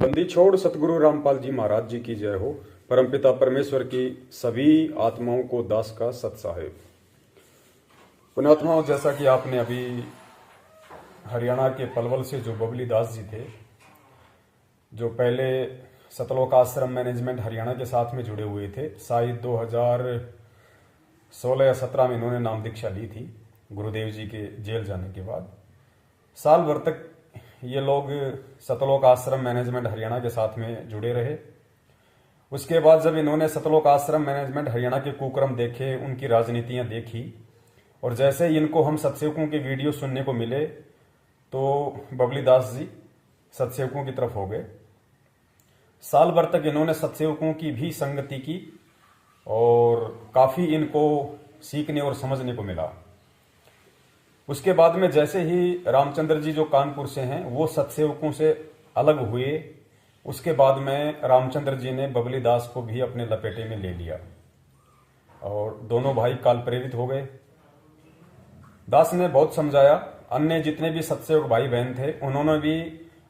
बंदी छोड़ सतगुरु रामपाल जी महाराज जी की जय हो। परमपिता परमेश्वर की सभी आत्माओं को दास का सत साहेब। पुण्यात्माओं, जैसा कि आपने अभी हरियाणा के पलवल से जो बबली दास जी थे, जो पहले सतलोक आश्रम मैनेजमेंट हरियाणा के साथ में जुड़े हुए थे, शायद 2016 या 17 में इन्होंने नाम दीक्षा ली थी गुरुदेव जी के जेल जाने के बाद। साल भर तक ये लोग सतलोक आश्रम मैनेजमेंट हरियाणा के साथ में जुड़े रहे। उसके बाद जब इन्होंने सतलोक आश्रम मैनेजमेंट हरियाणा के कुक्रम देखे, उनकी राजनीतियां देखी, और जैसे ही इनको हम सत्सेवकों के वीडियो सुनने को मिले तो बबली दास जी सत्सेवकों की तरफ हो गए। साल भर तक इन्होंने सत्सेवकों की भी संगति की और काफी इनको सीखने और समझने को मिला। उसके बाद में जैसे ही रामचंद्र जी जो कानपुर से हैं वो सत्सेवकों से अलग हुए, उसके बाद में रामचंद्र जी ने बबली दास को भी अपने लपेटे में ले लिया और दोनों भाई काल प्रेरित हो गए। दास ने बहुत समझाया, अन्य जितने भी सत्सेवक भाई बहन थे उन्होंने भी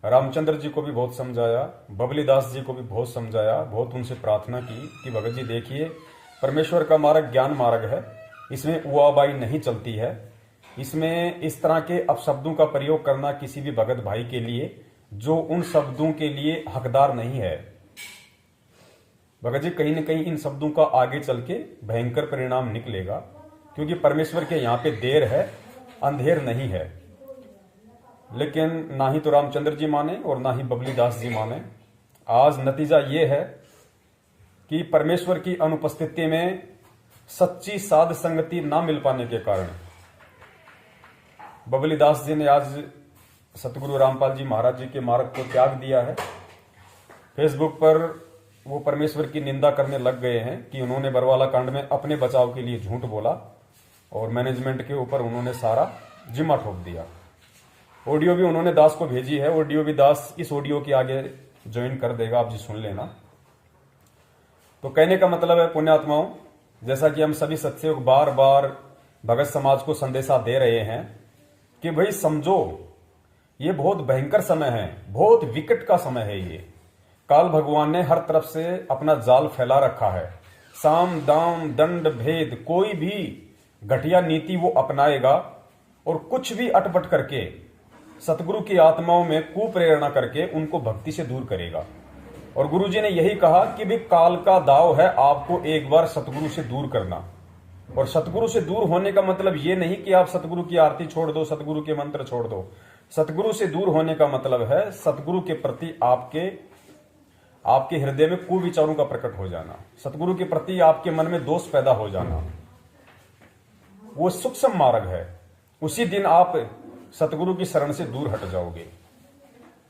रामचंद्र जी को भी बहुत समझाया, बबली दास जी को भी बहुत समझाया, बहुत उनसे प्रार्थना की कि भगत जी देखिए, परमेश्वर का मार्ग ज्ञान मार्ग है, इसमें उआबाई नहीं चलती है, इसमें इस तरह के अपशब्दों का प्रयोग करना किसी भी भगत भाई के लिए जो उन शब्दों के लिए हकदार नहीं है। भगत जी कहीं न कहीं इन शब्दों का आगे चल के भयंकर परिणाम निकलेगा, क्योंकि परमेश्वर के यहाँ पे देर है, अंधेर नहीं है। लेकिन ना ही तो रामचंद्र जी माने और ना ही बबली दास जी माने। आज नतीजा ये है कि परमेश्वर की अनुपस्थिति में सच्ची साध संगति ना मिल पाने के कारण बबली दास जी ने आज सतगुरु रामपाल जी महाराज जी के मार्ग को त्याग दिया है। फेसबुक पर वो परमेश्वर की निंदा करने लग गए हैं कि उन्होंने बरवाला कांड में अपने बचाव के लिए झूठ बोला और मैनेजमेंट के ऊपर उन्होंने सारा जिम्मा ठोक दिया। ऑडियो भी उन्होंने दास को भेजी है, ऑडियो भी दास इस ऑडियो के आगे ज्वाइन कर देगा, आप जी सुन लेना। तो कहने का मतलब है पुण्यात्माओं, जैसा कि हम सभी सत्सेवक बार बार भगत समाज को संदेशा दे रहे हैं कि भाई समझो, ये बहुत भयंकर समय है, बहुत विकट का समय है। ये काल भगवान ने हर तरफ से अपना जाल फैला रखा है। साम दाम दंड भेद कोई भी घटिया नीति वो अपनाएगा और कुछ भी अटपट करके सतगुरु की आत्माओं में कुप्रेरणा करके उनको भक्ति से दूर करेगा। और गुरु जी ने यही कहा कि भी काल का दाव है आपको एक बार सतगुरु से दूर करना। और सतगुरु से दूर होने का मतलब ये नहीं कि आप सतगुरु की आरती छोड़ दो, सतगुरु के मंत्र छोड़ दो। सतगुरु से दूर होने का मतलब है सतगुरु के प्रति आपके हृदय में कुविचारों का प्रकट हो जाना, सतगुरु के प्रति आपके मन में दोष पैदा हो जाना। वो सूक्ष्म मार्ग है। उसी दिन आप सतगुरु की शरण से दूर हट जाओगे।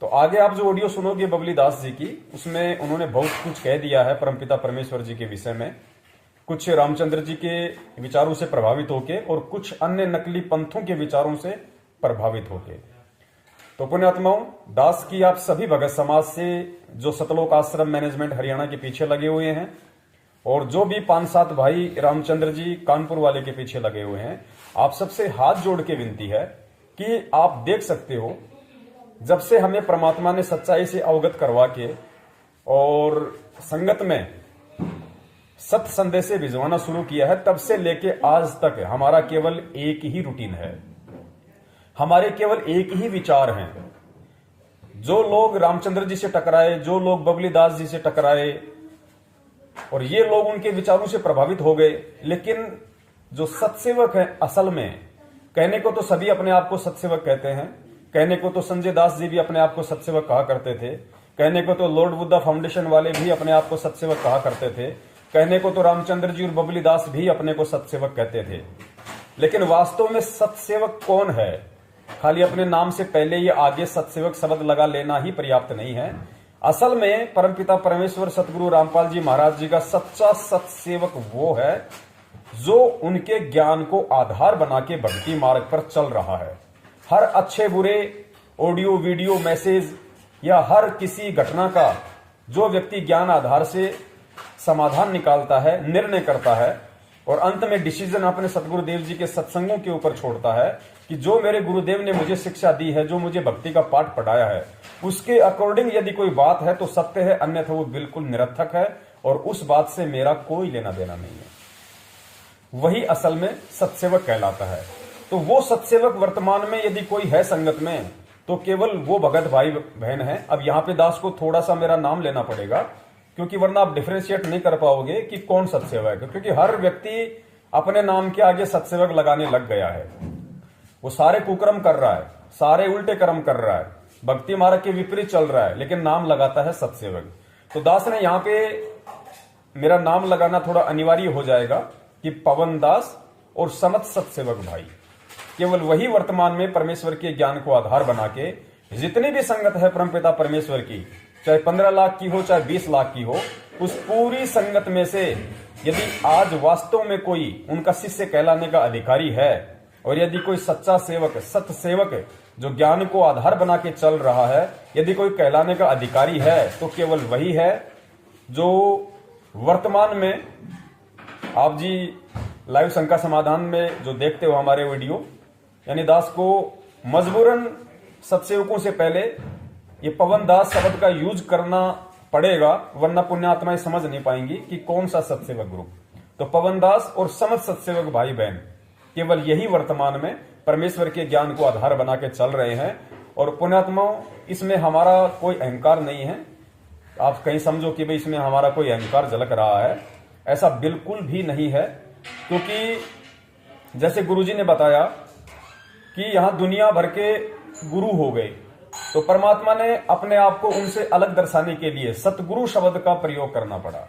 तो आगे आप जो ऑडियो सुनोगे बबली दास जी की, उसमें उन्होंने बहुत कुछ कह दिया है परमपिता परमेश्वर जी के विषय में, कुछ रामचंद्र जी के विचारों से प्रभावित होके और कुछ अन्य नकली पंथों के विचारों से प्रभावित होके। तो पुण्यात्माओं, दास की आप सभी भगत समाज से जो सतलोक आश्रम मैनेजमेंट हरियाणा के पीछे लगे हुए हैं और जो भी 5-7 भाई रामचंद्र जी कानपुर वाले के पीछे लगे हुए हैं, आप सबसे हाथ जोड़ के विनती है कि आप देख सकते हो, जब से हमें परमात्मा ने सच्चाई से अवगत करवा के और संगत में सत्य संदेश भिजवाना शुरू किया है, तब से लेके आज तक हमारा केवल एक ही रूटीन है, हमारे केवल एक ही विचार हैं। जो लोग रामचंद्र जी से टकराए, जो लोग बबली दास जी से टकराए और ये लोग उनके विचारों से प्रभावित हो गए, लेकिन जो सत्सेवक है असल में, कहने को तो सभी अपने आप को सत्सेवक कहते हैं, कहने को तो संजय दास जी भी अपने आप को सत्सेवक कहा करते थे, कहने को तो लॉर्ड बुद्धा फाउंडेशन वाले भी अपने आप को सत्सेवक कहा करते थे, कहने को तो रामचंद्र जी और बबली दास भी अपने को सत्सेवक कहते थे। लेकिन वास्तव में सत्सेवक कौन है? खाली अपने नाम से पहले ये आगे सत्सेवक शब्द लगा लेना ही पर्याप्त नहीं है। असल में परमपिता परमेश्वर सतगुरु रामपाल जी महाराज जी का सच्चा सत्सेवक वो है जो उनके ज्ञान को आधार बना के भक्ति मार्ग पर चल रहा है। हर अच्छे बुरे ऑडियो वीडियो मैसेज या हर किसी घटना का जो व्यक्ति ज्ञान आधार से समाधान निकालता है, निर्णय करता है, और अंत में डिसीजन अपने सतगुरुदेव जी के सत्संगों के ऊपर छोड़ता है कि जो मेरे गुरुदेव ने मुझे शिक्षा दी है, जो मुझे भक्ति का पाठ पढ़ाया है, उसके अकॉर्डिंग यदि कोई बात है तो सत्य है, अन्यथा वो बिल्कुल निरर्थक है और उस बात से मेरा कोई लेना देना नहीं है। वही असल में सत्सेवक कहलाता है। तो वो सत्सेवक वर्तमान में यदि कोई है संगत में तो केवल वो भगत भाई बहन है। अब यहां पे दास को थोड़ा सा मेरा नाम लेना पड़ेगा, क्योंकि वरना आप डिफरेंशिएट नहीं कर पाओगे कि कौन सत्सेवक है, क्योंकि हर व्यक्ति अपने नाम के आगे सत्सेवक लगाने लग गया है। वो सारे कुकर्म कर रहा है, सारे उल्टे कर्म कर रहा है, भक्ति मार्ग के विपरीत चल रहा है, लेकिन नाम लगाता है सत्सेवक। तो दास ने यहां पे मेरा नाम लगाना थोड़ा अनिवार्य हो जाएगा कि पवन दास और समत सत्सेवक भाई, केवल वही वर्तमान में परमेश्वर के ज्ञान को आधार बना के जितनी भी संगत है परमपिता परमेश्वर की, चाहे 15 लाख की हो चाहे 20 लाख की हो, उस पूरी संगत में से यदि आज वास्तव में कोई उनका शिष्य कहलाने का अधिकारी है और यदि कोई सच्चा सेवक, सत्य सेवक जो ज्ञान को आधार बना के चल रहा है, यदि कोई कहलाने का अधिकारी है तो केवल वही है जो वर्तमान में आप जी लाइव शंका समाधान में जो देखते हो हमारे वीडियो, यानी दास को मजबूरन सत्सेवकों से पहले ये पवन दास शब्द का यूज करना पड़ेगा, वरना पुण्यात्माएं समझ नहीं पाएंगी कि कौन सा सत्सेवक ग्रुप। तो पवन दास और समस्त सत्सेवक भाई बहन केवल यही वर्तमान में परमेश्वर के ज्ञान को आधार बना के चल रहे हैं। और पुण्यात्माओं, इसमें हमारा कोई अहंकार नहीं है। आप कहीं समझो कि भाई इसमें हमारा कोई अहंकार झलक रहा है, ऐसा बिल्कुल भी नहीं है। क्योंकि जैसे गुरुजी ने बताया कि यहां दुनिया भर के गुरु हो गए, तो परमात्मा ने अपने आप को उनसे अलग दर्शाने के लिए सतगुरु शब्द का प्रयोग करना पड़ा।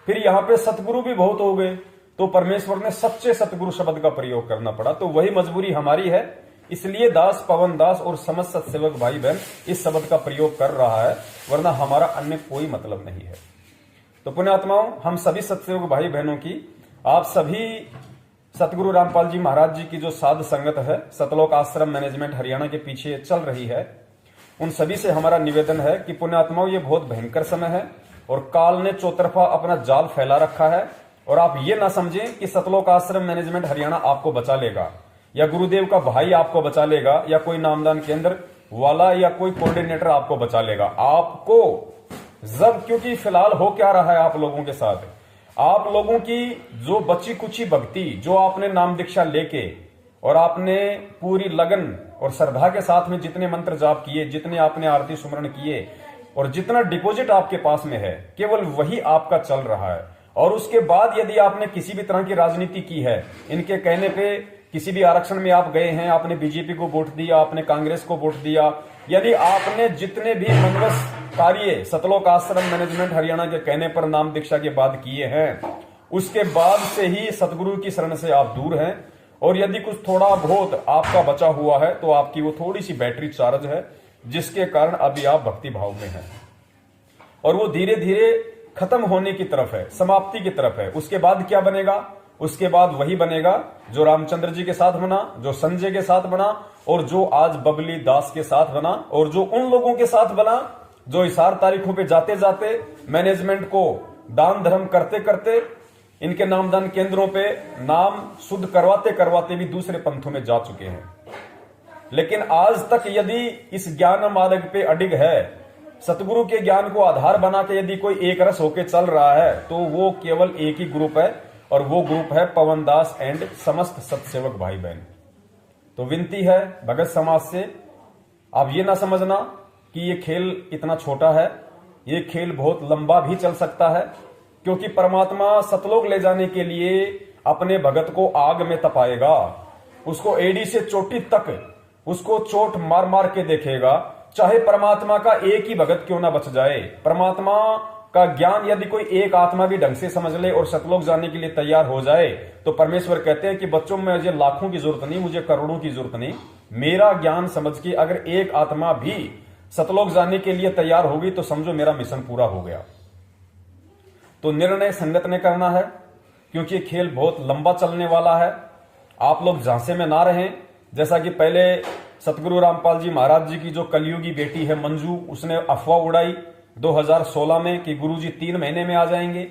फिर यहां पे सतगुरु भी बहुत हो गए, तो परमेश्वर ने सच्चे सतगुरु शब्द का प्रयोग करना पड़ा। तो वही मजबूरी हमारी है, इसलिए दास, पवन दास और समस्त सत्सेवक भाई बहन इस शब्द का प्रयोग कर रहा है, वरना हमारा अन्य कोई मतलब नहीं है। तो पुण्यात्माओं, हम सभी सत्सेवक भाई बहनों की, आप सभी सतगुरु रामपाल जी महाराज जी की जो साध संगत है, सतलोक आश्रम मैनेजमेंट हरियाणा के पीछे चल रही है, उन सभी से हमारा निवेदन है कि पुण्यात्माओं, ये बहुत भयंकर समय है और काल ने चौतरफा अपना जाल फैला रखा है। और आप ये ना समझें कि सतलोक आश्रम मैनेजमेंट हरियाणा आपको बचा लेगा, या गुरुदेव का भाई आपको बचा लेगा, या कोई नामदान केंद्र वाला या कोई कोऑर्डिनेटर आपको बचा लेगा। आपको जब, क्योंकि फिलहाल हो क्या रहा है आप लोगों के साथ, आप लोगों की जो बची कुची भक्ति, जो आपने नाम दीक्षा लेके और आपने पूरी लगन और श्रद्धा के साथ में जितने मंत्र जाप किए, जितने आपने आरती सुमरण किए और जितना डिपॉजिट आपके पास में है, केवल वही आपका चल रहा है। और उसके बाद यदि आपने किसी भी तरह की राजनीति की है, इनके कहने पे किसी भी आरक्षण में आप गए हैं, आपने बीजेपी को वोट दिया, आपने कांग्रेस को वोट दिया, यदि आपने जितने भी मनवस कार्य सतलोक आश्रम मैनेजमेंट हरियाणा के कहने पर नाम दीक्षा के बाद किए हैं, उसके बाद से ही सतगुरु की शरण से आप दूर हैं। और यदि कुछ थोड़ा बहुत आपका बचा हुआ है तो आपकी वो थोड़ी सी बैटरी चार्ज है, जिसके कारण अभी आप भक्ति भाव में हैं और वो धीरे धीरे खत्म होने की तरफ है, समाप्ति की तरफ है। उसके बाद क्या बनेगा? उसके बाद वही बनेगा जो रामचंद्र जी के साथ बना, जो संजय के साथ बना और जो आज बबली दास के साथ बना, और जो उन लोगों के साथ बना जो इशार तारीखों पे जाते जाते मैनेजमेंट को दान धर्म करते करते इनके नामदान केंद्रों पे नाम शुद्ध करवाते करवाते भी दूसरे पंथों में जा चुके हैं। लेकिन आज तक यदि इस ज्ञान मार्ग पे अडिग है, सतगुरु के ज्ञान को आधार बना के यदि कोई एक रस होके चल रहा है, तो वो केवल एक ही ग्रुप है और वो ग्रुप है पवन दास एंड समस्त सतसेवक भाई बहन। तो विनती है भगत समाज से, आप ये ना समझना कि ये खेल इतना छोटा है, ये खेल बहुत लंबा भी चल सकता है, क्योंकि परमात्मा सतलोक ले जाने के लिए अपने भगत को आग में तपाएगा, उसको एड़ी से चोटी तक उसको चोट मार मार के देखेगा, चाहे परमात्मा का एक ही भगत क्यों ना बच जाए। परमात्मा का ज्ञान यदि कोई एक आत्मा भी ढंग से समझ ले और सतलोक जाने के लिए तैयार हो जाए, तो परमेश्वर कहते हैं कि बच्चों में मुझे लाखों की जरूरत नहीं, मुझे करोड़ों की जरूरत नहीं, मेरा ज्ञान समझ के अगर एक आत्मा भी सतलोक जाने के लिए तैयार होगी तो समझो मेरा मिशन पूरा हो गया। तो निर्णय संगत ने करना है, क्योंकि खेल बहुत लंबा चलने वाला है। आप लोग झांसे में ना रहें। जैसा कि पहले सतगुरु रामपाल जी महाराज जी की जो कलयुगी बेटी है मंजू, उसने अफवाह उड़ाई 2016 में कि गुरुजी 3 महीने में आ जाएंगे।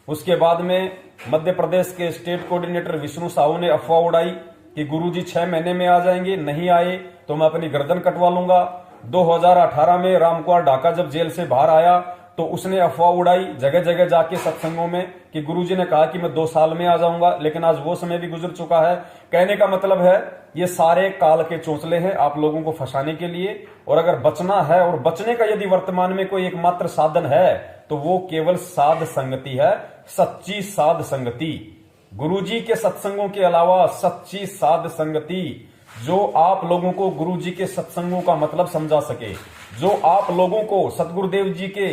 उसके बाद में मध्य प्रदेश के स्टेट कोऑर्डिनेटर विष्णु साहू ने अफवाह उड़ाई कि गुरुजी 6 महीने में आ जाएंगे, नहीं आए तो मैं अपनी गर्दन कटवा लूंगा। 2018 में रामकुमार ढाका जब जेल से बाहर आया तो उसने अफवाह उड़ाई जगह जगह जाके सत्संगों में कि गुरुजी ने कहा कि मैं 2 साल में आ जाऊंगा, लेकिन आज वो समय भी गुजर चुका है। कहने का मतलब है ये सारे काल के चोंचले हैं आप लोगों को फंसाने के लिए। और अगर बचना है और बचने का यदि वर्तमान में कोई एकमात्र साधन है तो वो केवल साध संगति है, सच्ची साध संगति। गुरुजी के सत्संगों के अलावा सच्ची साध संगति जो आप लोगों को गुरुजी के सत्संगों का मतलब समझा सके, जो आप लोगों को सतगुरुदेव जी के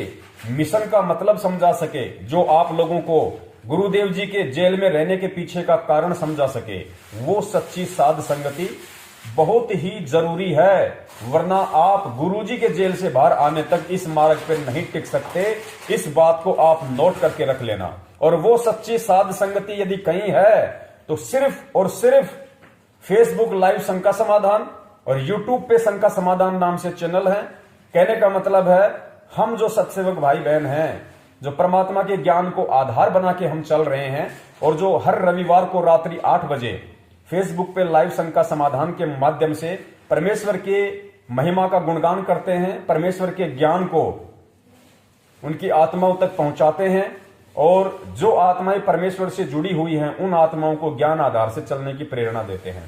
मिशन का मतलब समझा सके, जो आप लोगों को गुरुदेव जी के जेल में रहने के पीछे का कारण समझा सके, वो सच्ची साध संगति बहुत ही जरूरी है। वरना आप गुरुजी के जेल से बाहर आने तक इस मार्ग पर नहीं टिक सकते। इस बात को आप नोट करके रख लेना। और वो सच्ची साध संगति यदि कहीं है तो सिर्फ और सिर्फ फेसबुक लाइव शंका समाधान और यूट्यूब पे शंका समाधान नाम से चैनल है। कहने का मतलब है हम जो सत्सेवक भाई बहन हैं, जो परमात्मा के ज्ञान को आधार बना के हम चल रहे हैं और जो हर रविवार को रात्रि 8 बजे फेसबुक पे लाइव शंका समाधान के माध्यम से परमेश्वर के महिमा का गुणगान करते हैं, परमेश्वर के ज्ञान को उनकी आत्माओं तक पहुंचाते हैं और जो आत्माएं परमेश्वर से जुड़ी हुई हैं उन आत्माओं को ज्ञान आधार से चलने की प्रेरणा देते हैं।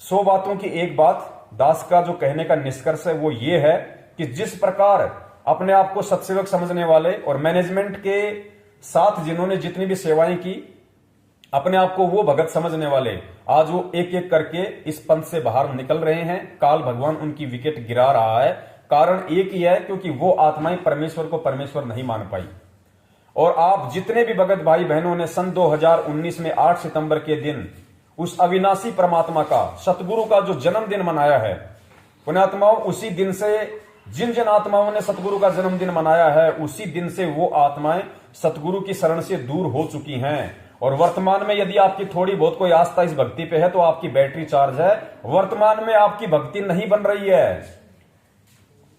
100 बातों की एक बात, दास का जो कहने का निष्कर्ष है वो ये है कि जिस प्रकार अपने आप को सत्सेवक समझने वाले और मैनेजमेंट के साथ जिन्होंने जितनी भी सेवाएं की, अपने आप को वो भगत समझने वाले आज वो एक एक करके इस पंथ से बाहर निकल रहे हैं। काल भगवान उनकी विकेट गिरा रहा है। कारण एक ही है, क्योंकि वो आत्माएं परमेश्वर को परमेश्वर नहीं मान पाई। और आप जितने भी भगत भाई बहनों ने सन 2019 में 8 सितंबर के दिन उस अविनाशी परमात्मा का, सतगुरु का जो जन्मदिन मनाया है, पुण्यात्माओं उसी दिन से जिन जिन आत्माओं ने सतगुरु का जन्मदिन मनाया है उसी दिन से वो आत्माएं सतगुरु की शरण से दूर हो चुकी हैं। और वर्तमान में यदि आपकी थोड़ी बहुत कोई आस्था इस भक्ति पे है तो आपकी बैटरी चार्ज है। वर्तमान में आपकी भक्ति नहीं बन रही है।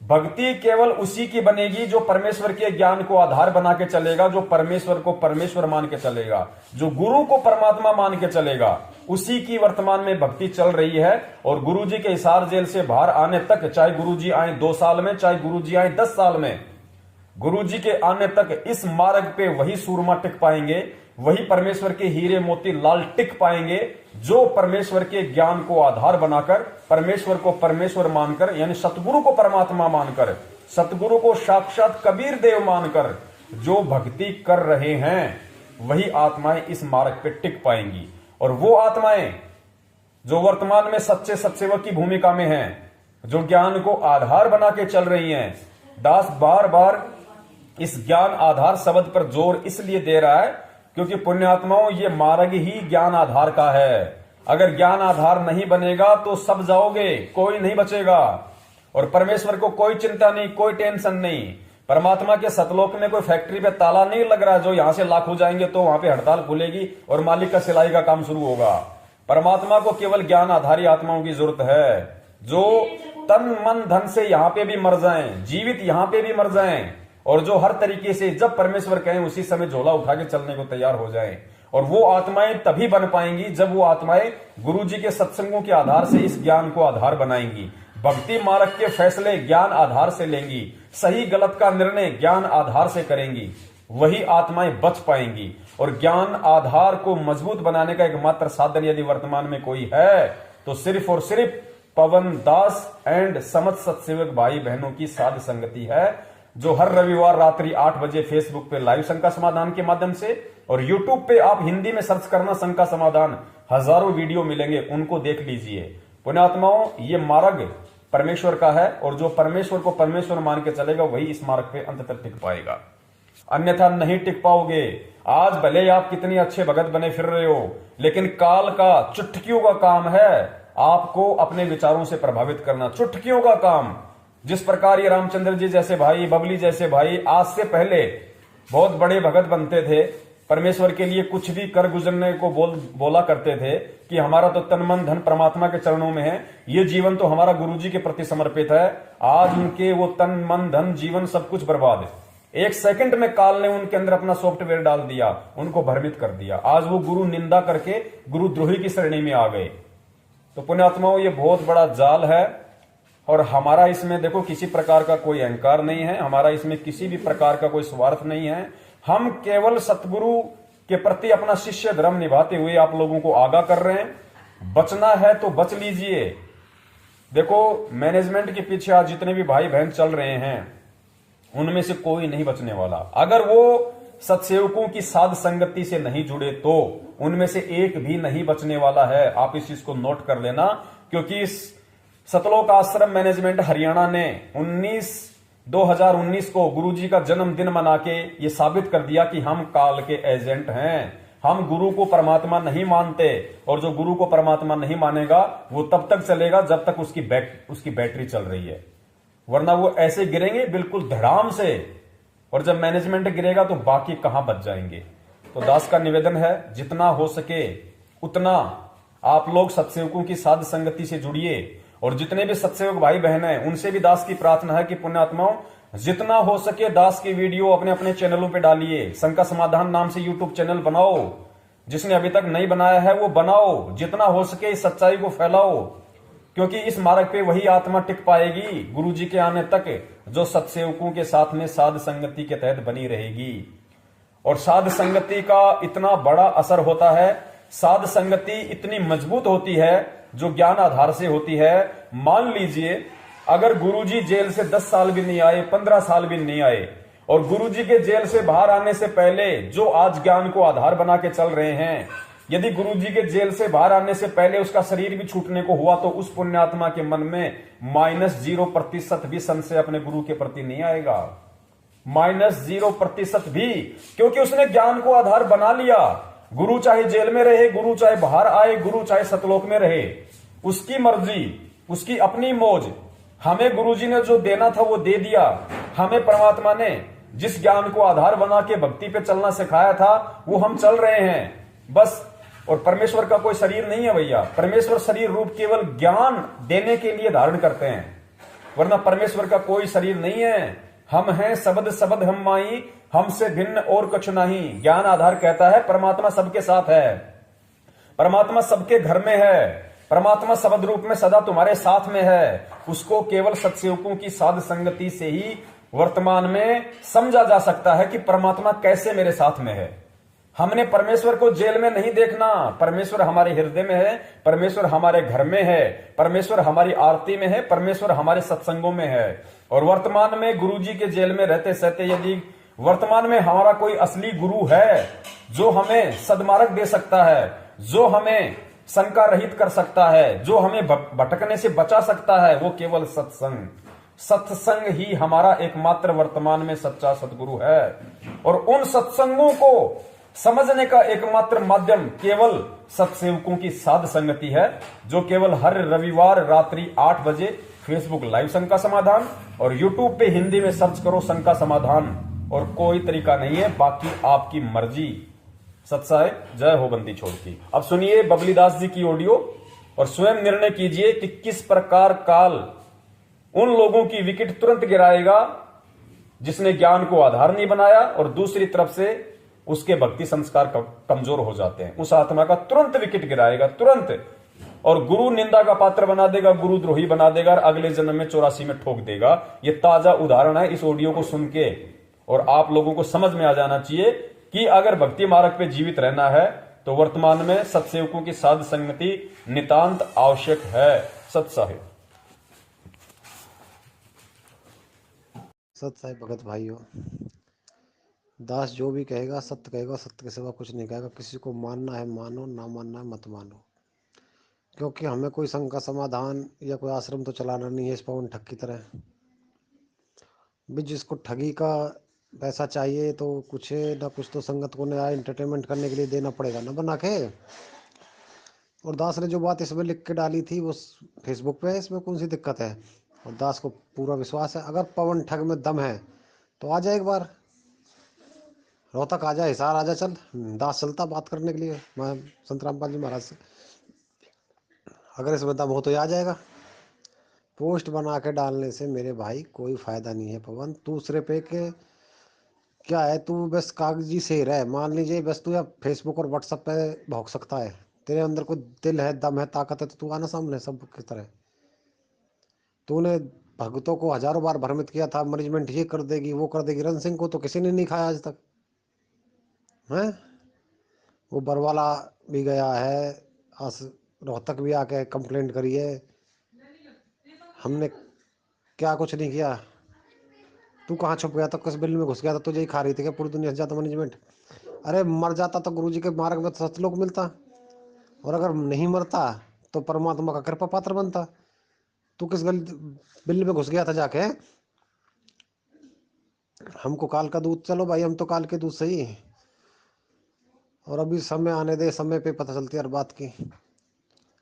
भक्ति केवल उसी की बनेगी जो परमेश्वर के ज्ञान को आधार बना के चलेगा, जो परमेश्वर को परमेश्वर मान के चलेगा, जो गुरु को परमात्मा मान के चलेगा, उसी की वर्तमान में भक्ति चल रही है। और गुरुजी के हिसार जेल से बाहर आने तक, चाहे गुरुजी आए 2 साल में, चाहे गुरुजी आए 10 साल में, गुरुजी के आने तक इस मार्ग पे वही सूरमा टिक पाएंगे, वही परमेश्वर के हीरे मोती लाल टिक पाएंगे जो परमेश्वर के ज्ञान को आधार बनाकर, परमेश्वर को परमेश्वर मानकर, यानी सतगुरु को परमात्मा मानकर, सतगुरु को साक्षात कबीर देव मानकर जो भक्ति कर रहे हैं, वही आत्माएं इस मार्ग पे टिक पाएंगी। और वो आत्माएं जो वर्तमान में सच्चे सत्सेवक की भूमिका में हैं, जो ज्ञान को आधार बना के चल रही हैं, दास बार बार इस ज्ञान आधार शब्द पर जोर इसलिए दे रहा है क्योंकि पुण्यात्माओं ये मार्ग ही ज्ञान आधार का है। अगर ज्ञान आधार नहीं बनेगा तो सब जाओगे, कोई नहीं बचेगा। और परमेश्वर को कोई चिंता नहीं, कोई टेंशन नहीं। परमात्मा के सतलोक में कोई फैक्ट्री पे ताला नहीं लग रहा जो यहां से लाख हो जाएंगे तो वहां पे हड़ताल खुलेगी और मालिक का सिलाई का काम शुरू होगा। परमात्मा को केवल ज्ञान आधारी आत्माओं की जरूरत है जो तन मन धन से यहां पे भी मर जाएं, जीवित यहां पे भी मर जाएं, और जो हर तरीके से जब परमेश्वर कहें उसी समय झोला उठा के चलने को तैयार हो जाएं। और वो आत्माएं तभी बन पाएंगी जब वो आत्माएं गुरुजी के सत्संगों के आधार से इस ज्ञान को आधार बनाएंगी, भक्ति मार्ग के फैसले ज्ञान आधार से लेंगी, सही गलत का निर्णय ज्ञान आधार से करेंगी, वही आत्माएं बच पाएंगी। और ज्ञान आधार को मजबूत बनाने का एकमात्र साधन यदि वर्तमान में कोई है तो सिर्फ और सिर्फ पवन दास एंड समझ सत्सेवक भाई बहनों की साध संगति है, जो हर रविवार रात्रि 8 बजे फेसबुक पे लाइव शंका समाधान के माध्यम से और यूट्यूब पे आप हिंदी में सर्च करना शंका समाधान, हजारों वीडियो मिलेंगे, उनको देख लीजिए। पुण्यात्माओं ये मार्ग परमेश्वर का है और जो परमेश्वर को परमेश्वर मान के चलेगा वही इस मार्ग पे अंत तक टिक पाएगा, अन्यथा नहीं टिक पाओगे। आज भले आप कितने अच्छे भगत बने फिर रहे हो, लेकिन काल का चुटकियों का काम है आपको अपने विचारों से प्रभावित करना, चुटकियों का काम। जिस प्रकार ये रामचंद्र जी जैसे भाई, बबली जैसे भाई आज से पहले बहुत बड़े भगत बनते थे, परमेश्वर के लिए कुछ भी कर गुजरने को बोला करते थे कि हमारा तो तन मन धन परमात्मा के चरणों में है, ये जीवन तो हमारा गुरुजी के प्रति समर्पित है। आज उनके वो तन मन धन जीवन सब कुछ बर्बाद है। एक सेकंड में काल ने उनके अंदर अपना सॉफ्टवेयर डाल दिया, उनको भ्रमित कर दिया। आज वो गुरु निंदा करके गुरुद्रोही की श्रेणी में आ गए। तो पुण्यात्माओं, ये बहुत बड़ा जाल है और हमारा इसमें देखो किसी प्रकार का कोई अहंकार नहीं है, हमारा इसमें किसी भी प्रकार का कोई स्वार्थ नहीं है। हम केवल सतगुरु के प्रति अपना शिष्य धर्म निभाते हुए आप लोगों को आगाह कर रहे हैं। बचना है तो बच लीजिए। देखो, मैनेजमेंट के पीछे आज जितने भी भाई बहन चल रहे हैं उनमें से कोई नहीं बचने वाला। अगर वो सत्सेवकों की साध संगति से नहीं जुड़े तो उनमें से एक भी नहीं बचने वाला है। आप इस चीज को नोट कर लेना, क्योंकि इस सतलोक आश्रम मैनेजमेंट हरियाणा ने 2019 को गुरुजी का जन्मदिन मना के ये साबित कर दिया कि हम काल के एजेंट हैं। हम गुरु को परमात्मा नहीं मानते, और जो गुरु को परमात्मा नहीं मानेगा वो तब तक चलेगा जब तक उसकी बैटरी चल रही है, वरना वो ऐसे गिरेंगे बिल्कुल धड़ाम से, और जब मैनेजमेंट गिरेगा तो बाकी कहां बच जाएंगे। तो दास का निवेदन है, जितना हो सके उतना आप लोग सत्सेवकों की साध संगति से जुड़िए, और जितने भी सत्सेवक भाई बहन हैं उनसे भी दास की प्रार्थना है कि पुण्यात्माओं, जितना हो सके दास की वीडियो अपने अपने चैनलों पे डालिए। शंका समाधान नाम से यूट्यूब चैनल बनाओ, जिसने अभी तक नहीं बनाया है वो बनाओ। जितना हो सके इस सच्चाई को फैलाओ, क्योंकि इस मार्ग पे वही आत्मा टिक पाएगी गुरु जी के आने तक जो सत्सेवकों के साथ में साध संगति के तहत बनी रहेगी। और साध संगति का इतना बड़ा असर होता है, साध संगति इतनी मजबूत होती है जो ज्ञान आधार से होती है। मान लीजिए अगर गुरुजी जेल से 10 साल भी नहीं आए, 15 साल भी नहीं आए, और गुरुजी के जेल से बाहर आने से पहले जो आज ज्ञान को आधार बना के चल रहे हैं, यदि गुरुजी के जेल से बाहर आने से पहले उसका शरीर भी छूटने को हुआ तो उस पुण्यात्मा के मन में -0% भी संशय अपने गुरु के प्रति नहीं आएगा। -0% भी, क्योंकि उसने ज्ञान को आधार बना लिया। गुरु चाहे जेल में रहे, गुरु चाहे बाहर आए, गुरु चाहे सतलोक में रहे, उसकी मर्जी, उसकी अपनी मौज। हमें गुरुजी ने जो देना था वो दे दिया। हमें परमात्मा ने जिस ज्ञान को आधार बना के भक्ति पे चलना सिखाया था वो हम चल रहे हैं बस। और परमेश्वर का कोई शरीर नहीं है भैया। परमेश्वर शरीर रूप केवल ज्ञान देने के लिए धारण करते हैं, वरना परमेश्वर का कोई शरीर नहीं है। हम हैं शब्द शब्द हम माई, हमसे भिन्न और कुछ नहीं। ज्ञान आधार कहता है परमात्मा सबके साथ है, परमात्मा सबके घर में है, परमात्मा शब्द रूप में सदा तुम्हारे साथ में है। उसको केवल सत्सेवकों की साध संगति से ही वर्तमान में समझा जा सकता है कि परमात्मा कैसे मेरे साथ में है। हमने परमेश्वर को जेल में नहीं देखना, परमेश्वर हमारे हृदय में है, परमेश्वर हमारे घर में है, परमेश्वर हमारी आरती में है, परमेश्वर हमारे सत्संगों में है। और वर्तमान में गुरुजी के जेल में रहते सहते यदि वर्तमान में हमारा कोई असली गुरु है जो हमें सदमार्ग दे सकता है, जो हमें शंका रहित कर सकता है, जो हमें भटकने से बचा सकता है, वो केवल सत्संग। सत्संग ही हमारा एकमात्र वर्तमान में सच्चा सदगुरु है। और उन सत्संगों को समझने का एकमात्र माध्यम केवल सत्सेवकों की साध संगति है, जो केवल हर रविवार रात्रि 8 बजे फेसबुक लाइव शंका समाधान और यूट्यूब पे हिंदी में सर्च करो शंका समाधान, और कोई तरीका नहीं है, बाकी आपकी मर्जी। सत्साय जय हो बंदी छोड़ की। अब सुनिए बबली दास जी की ऑडियो और स्वयं निर्णय कीजिए कि किस प्रकार काल उन लोगों की विकेट तुरंत गिराएगा जिसने ज्ञान को आधार नहीं बनाया, और दूसरी तरफ से उसके भक्ति संस्कार कमजोर हो जाते हैं। उस आत्मा का तुरंत विकेट गिराएगा, तुरंत, और गुरु निंदा का पात्र बना देगा, गुरु द्रोही बना देगा, और अगले जन्म में 84 में ठोक देगा। ये ताजा उदाहरण है। इस ऑडियो को सुन के और आप लोगों को समझ में आ जाना चाहिए कि अगर भक्ति मार्ग पे जीवित रहना है तो वर्तमान में सत्सेवकों की साध संगति नितांत आवश्यक है। सत्साहिब सत्य भगत भाइयों, दास जो भी कहेगा सत्य कहेगा, सत्य के सिवा कुछ नहीं कहेगा। किसी को मानना है मानो, ना मानना है मत मानो, क्योंकि हमें कोई शंका समाधान या कोई आश्रम तो चलाना नहीं है इस पवन ठग की तरह भी। जिसको ठगी का पैसा चाहिए तो कुछ ना कुछ तो संगत को नया एंटरटेनमेंट करने के लिए देना पड़ेगा ना बना के। और दास ने जो बात इसमें लिख के डाली थी वो फेसबुक पे है, इसमें कौन सी दिक्कत है। और दास को पूरा विश्वास है, अगर पवन ठग में दम है तो आ जाए, एक बार रोहतक आ जा, हिसार आ जा, चल दास चलता बात करने के लिए मैं संत रामपाल जी महाराज से। अगर इसमें दम हो तो आ जाएगा। पोस्ट बना के डालने से मेरे भाई कोई फायदा नहीं है पवन। दूसरे पे के क्या है, तू बस कागजी शेर है, मान लीजिए बस तू या फेसबुक और व्हाट्सएप पे भौंक सकता है। तेरे अंदर कोई दिल है, दम है, ताकत है, तो तू आना सामने सब की तरह। तूने भगतों को हजारों बार भ्रमित किया था, मैनेजमेंट ये कर देगी वो कर देगी, रण सिंह को तो किसी ने नहीं खाया आज तक है। वो बरवाला भी गया है, रोहतक भी आके कंप्लेंट करी है। हमने क्या कुछ नहीं किया। तू कहाँ छुप गया था, किस बिल में घुस गया था, तुझे ही खा रही थी क्या पूरी दुनिया से ज्यादा मैनेजमेंट? अरे मर जाता तो गुरुजी के मार्ग में तो सतलोक मिलता, और अगर नहीं मरता तो परमात्मा का कृपा पात्र बनता। तू किस गल बिल में घुस गया था जाके? हमको काल का दूध, चलो भाई हम तो काल के दूध सही। और अभी समय आने दे, समय पे पता चलती है हर बात की।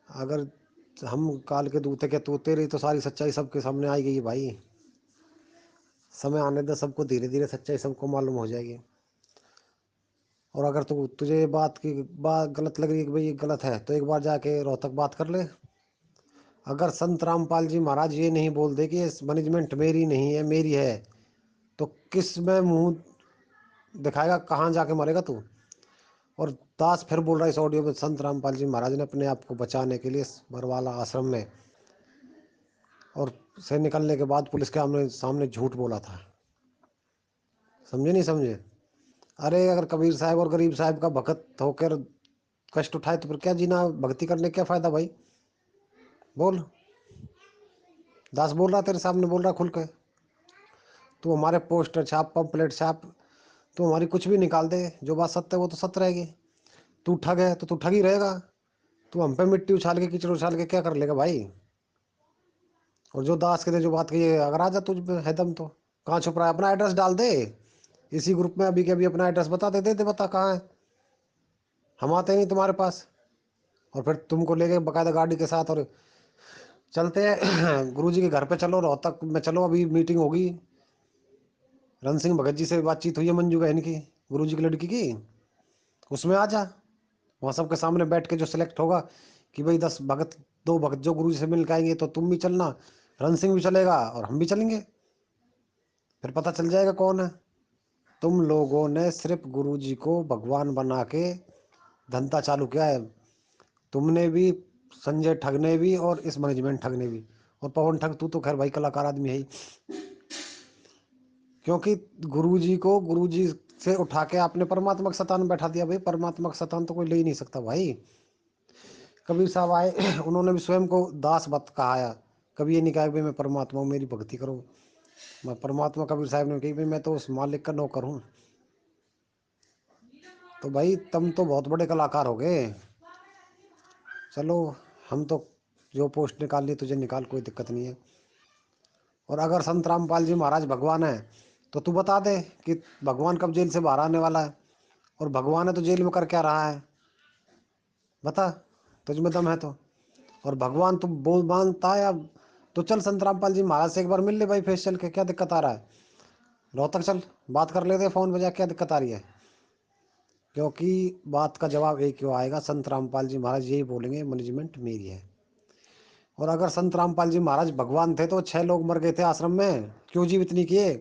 अगर हम काल के दूत है क्या, तू तेरी तो सारी सच्चाई सबके सामने आई गई है भाई। समय आने दे, सबको धीरे धीरे सच्चाई सबको मालूम हो जाएगी। और अगर तुझे ये बात गलत लग रही है कि भाई ये गलत है, तो एक बार जाके रोहतक बात कर ले। अगर संत रामपाल जी महाराज ये नहीं बोल दे कि ये मैनेजमेंट मेरी नहीं है मेरी है, तो किस में मुंह दिखाएगा, कहाँ जाके मरेगा तू? और दास फिर बोल रहा है इस ऑडियो में, संत रामपाल जी महाराज ने अपने आप को बचाने के लिए इस बरवाला आश्रम में और से निकलने के बाद पुलिस के सामने सामने झूठ बोला था। समझे नहीं समझे? अरे अगर कबीर साहब और गरीब साहब का भगत होकर कष्ट उठाए तो फिर क्या जीना, भक्ति करने क्या फायदा भाई? बोल। दास बोल रहा तेरे सामने, बोल रहा खुल के। तू हमारे पोस्टर छाप, पंपलेट छाप, तू हमारी कुछ भी निकाल दे, जो बात सत्य है वो तो सत्य रहेगी। तू ठग है तो तू ठग ही रहेगा। तू हम पे मिट्टी उछाल के, कीचड़ उछाल के क्या कर लेगा भाई? और जो दास के थे जो बात कही है, अगर आ जा तुझ पे है दम तो कहाँ छुप रहा है? अपना एड्रेस डाल दे इसी ग्रुप में अभी के अभी, अपना एड्रेस बता दे बता कहाँ है। हम आते नहीं तुम्हारे पास, और फिर तुमको लेके बकायदा गाड़ी के साथ और चलते हैं गुरुजी के घर पे। चलो रोहतक में चलो, अभी मीटिंग होगी। रण सिंह भगत जी से बातचीत हुई है मंजू बहन की, गुरुजी की लड़की की। उसमें आ जा, वहाँ सबके सामने बैठ के जो सिलेक्ट होगा कि भाई 10 भगत, 2 भगत जो गुरुजी से मिल के आएंगे, तो तुम भी चलना, रण सिंह भी चलेगा और हम भी चलेंगे। फिर पता चल जाएगा कौन है। तुम लोगों ने सिर्फ गुरुजी को भगवान बना के धंधा चालू किया है। तुमने भी, संजय ठग ने भी, और इस मैनेजमेंट ठग ने भी। और पवन ठग तू तो खैर भाई कलाकार आदमी है ही, क्योंकि गुरुजी को गुरुजी से उठा के आपने परमात्मा के सतान में बैठा दिया। भाई परमात्मा का सतान तो कोई ले ही नहीं सकता भाई। कबीर साहब आए उन्होंने भी स्वयं को दास बत कहा है। कभी ये नहीं कहा कि भाई मैं परमात्मा हूँ मेरी भक्ति करो, मैं परमात्मा। कबीर साहब ने कही भाई मैं तो उस मालिक का नौकर हूँ। तो भाई तुम तो बहुत बड़े कलाकार हो गए। चलो, हम तो जो पोस्ट निकालनी तुझे निकाल, कोई दिक्कत नहीं है। और अगर संत रामपाल जी महाराज भगवान है, तो तू बता दे कि भगवान कब जेल से बाहर आने वाला है। और भगवान है तो जेल में कर क्या रहा है, बता, तुझ में दम है तो। और भगवान तू बोल मानता है अब, तो चल संत रामपाल जी महाराज से एक बार मिल ले भाई, फेस चल के, क्या दिक्कत आ रहा है? रोहतक चल, बात कर लेते फोन बजा, क्या दिक्कत आ रही है? क्योंकि बात का जवाब एक क्यों आएगा, संत रामपाल जी महाराज यही बोलेंगे मैनेजमेंट मेरी है। और अगर संत रामपाल जी महाराज भगवान थे तो 6 लोग मर गए थे आश्रम में, क्यों जीवित नहीं किए?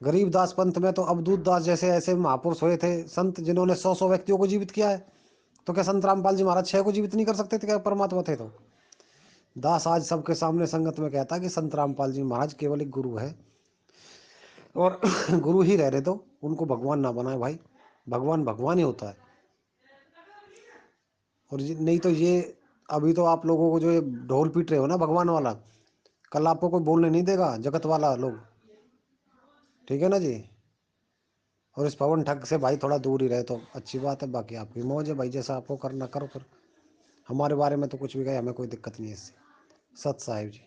गरीब दास पंथ में तो अवधूत दास जैसे ऐसे महापुरुष हुए थे संत, जिन्होंने 100 व्यक्तियों को जीवित किया है। तो क्या संत रामपाल जी महाराज 6 को जीवित नहीं कर सकते थे क्या, परमात्मा थे तो? दास आज सबके सामने संगत में कहता कि संत रामपाल जी महाराज केवल एक गुरु है, और गुरु ही रह रहे तो उनको भगवान ना बनाए भाई। भगवान भगवान ही होता है। और नहीं तो ये, अभी तो आप लोगों को जो ये ढोल पीट रहे हो ना भगवान वाला, कल आपको कोई बोलने नहीं देगा जगत वाला लोग। ठीक है ना जी? और इस पवन ठग से भाई थोड़ा दूर ही रहे तो अच्छी बात है। बाकी आपकी मौज है भाई, जैसा आपको करना करो। फिर हमारे बारे में तो कुछ भी कहे, हमें कोई दिक्कत नहीं है इससे। सत साहिब जी।